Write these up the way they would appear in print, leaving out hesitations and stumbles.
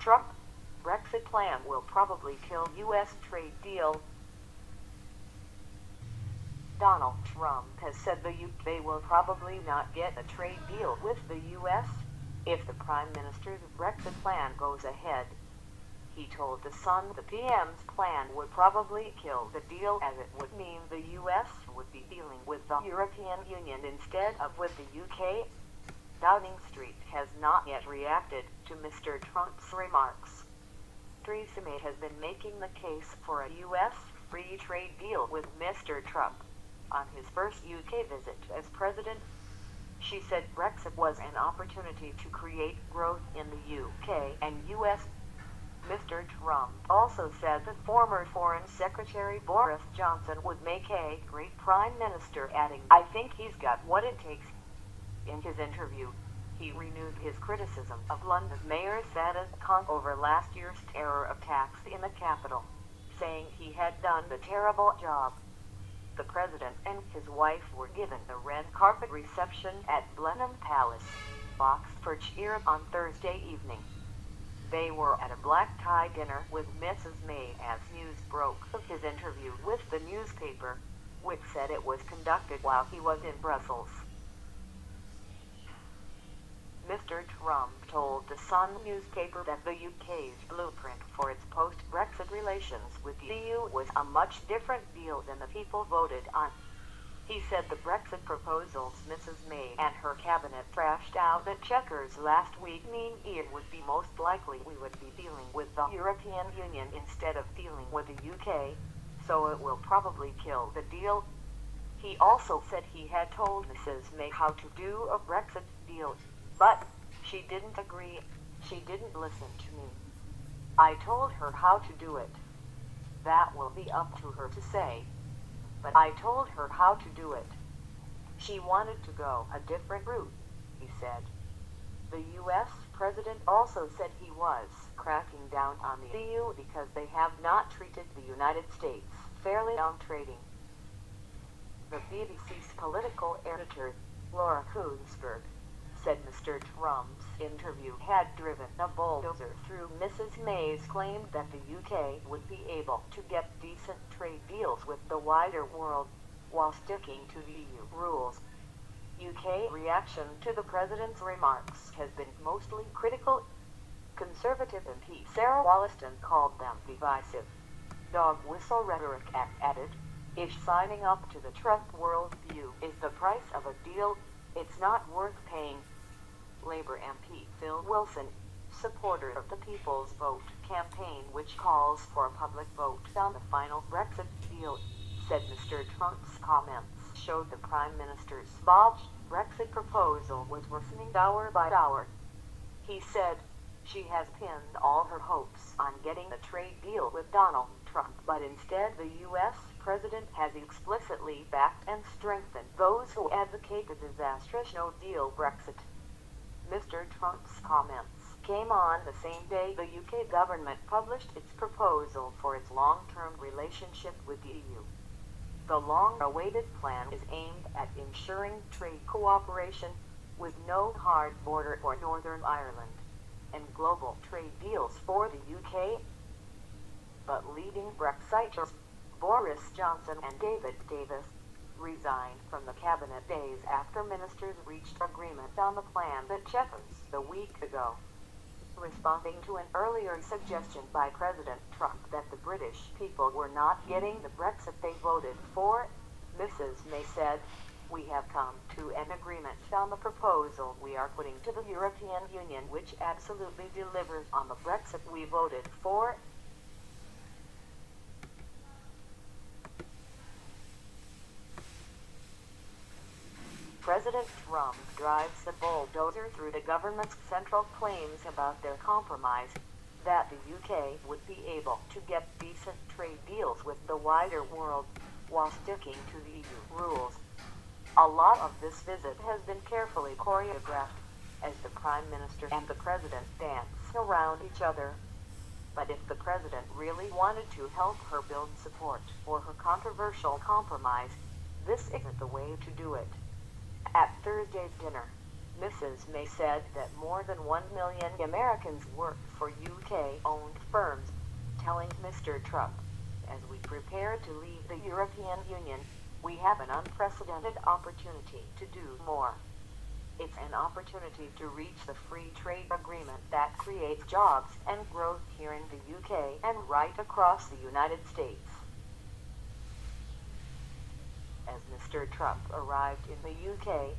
Trump, Brexit plan will probably kill U.S. trade deal. Donald Trump has said the UK will probably not get a trade deal with the U.S. if the Prime Minister's Brexit plan goes ahead. He told The Sun the PM's plan would probably kill the deal, as it would mean the U.S. would be dealing with the European Union instead of with the UK. Downing Street has not yet reacted to Mr. Trump's remarks. Theresa May has been making the case for a U.S. free trade deal with Mr. Trump on his first UK visit as president. She said Brexit was an opportunity to create growth in the UK and US. Mr. Trump also said that former Foreign Secretary Boris Johnson would make a great prime minister, adding, "I think he's got what it takes." In his interview, he renewed his criticism of London Mayor Sadiq Khan over last year's terror attacks in the capital, saying he had done a terrible job. The president and his wife were given the red carpet reception at Blenheim Palace, Oxfordshire, on Thursday evening. They were at a black-tie dinner with Mrs. May as news broke of his interview with the newspaper, which said it was conducted while he was in Brussels. Mr. Trump told the Sun newspaper that the UK's blueprint for its post-Brexit relations with the EU was a much different deal than the people voted on. He said the Brexit proposals Mrs. May and her cabinet thrashed out at Chequers last week mean it would be most likely we would be dealing with the European Union instead of dealing with the UK, so it will probably kill the deal. He also said he had told Mrs. May how to do a Brexit deal, but she didn't agree. She didn't listen to me. I told her how to do it. That will be up to her to say. But I told her how to do it. She wanted to go a different route, he said. The U.S. president also said he was cracking down on the EU because they have not treated the United States fairly on trading. The BBC's political editor, Laura Kuenssberg, said Mr. Trump's interview had driven a bulldozer through Mrs. May's claim that the UK would be able to get decent trade deals with the wider world while sticking to the EU rules. UK reaction to the president's remarks has been mostly critical. Conservative MP Sarah Wollaston called them divisive. Dog whistle rhetoric added, "If signing up to the Trump worldview is the price of a deal, it's not worth paying." Labour MP Phil Wilson, supporter of the People's Vote campaign which calls for a public vote on the final Brexit deal, said Mr. Trump's comments showed the Prime Minister's botched Brexit proposal was worsening hour by hour. He said, "She has pinned all her hopes on getting a trade deal with Donald Trump, but instead the U.S. president has explicitly backed and strengthened those who advocate a disastrous no-deal Brexit." Mr. Trump's comments came on the same day the UK government published its proposal for its long-term relationship with the EU. The long-awaited plan is aimed at ensuring trade cooperation with no hard border for Northern Ireland and global trade deals for the UK. But leading Brexiteers Boris Johnson and David Davis resigned from the cabinet days after ministers reached agreement on the plan at Chequers a week ago. Responding to an earlier suggestion by President Trump that the British people were not getting the Brexit they voted for, Mrs. May said, "We have come to an agreement on the proposal we are putting to the European Union which absolutely delivers on the Brexit we voted for." President Trump drives the bulldozer through the government's central claims about their compromise, that the UK would be able to get decent trade deals with the wider world while sticking to the EU rules. A lot of this visit has been carefully choreographed as the Prime Minister and the President dance around each other. But if the President really wanted to help her build support for her controversial compromise, this isn't the way to do it. At Thursday's dinner, Mrs. May said that more than 1 million Americans work for UK-owned firms, telling Mr. Trump, "As we prepare to leave the European Union, we have an unprecedented opportunity to do more. It's an opportunity to reach the free trade agreement that creates jobs and growth here in the UK and right across the United States." As Mr. Trump arrived in the UK,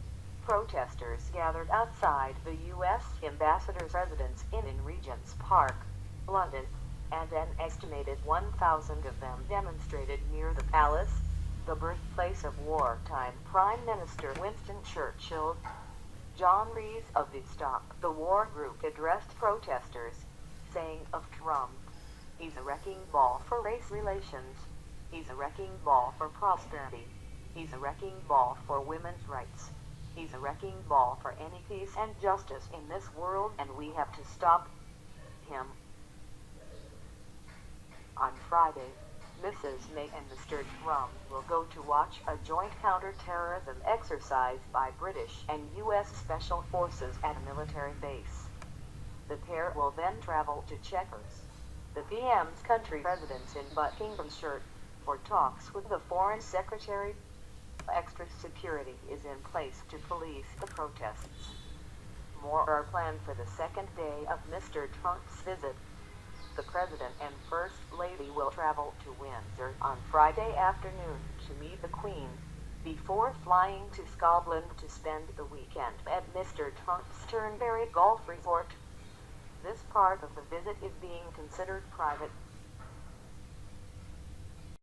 protesters gathered outside the U.S. ambassador's residence in Regent's Park, London, and an estimated 1,000 of them demonstrated near the palace, the birthplace of wartime Prime Minister Winston Churchill. John Rees of the Stop the War group addressed protesters, saying of Trump, "He's a wrecking ball for race relations. He's a wrecking ball for prosperity. He's a wrecking ball for women's rights. He's a wrecking ball for any peace and justice in this world, and we have to stop him." On Friday, Mrs. May and Mr. Trump will go to watch a joint counter-terrorism exercise by British and U.S. Special Forces at a military base. The pair will then travel to Chequers, the PM's country residence in Buckinghamshire, for talks with the Foreign Secretary. Extra security is in place to police the protests. More are planned for the second day of Mr. Trump's visit. The President and First Lady will travel to Windsor on Friday afternoon to meet the Queen, before flying to Scotland to spend the weekend at Mr. Trump's Turnberry Golf Resort. This part of the visit is being considered private.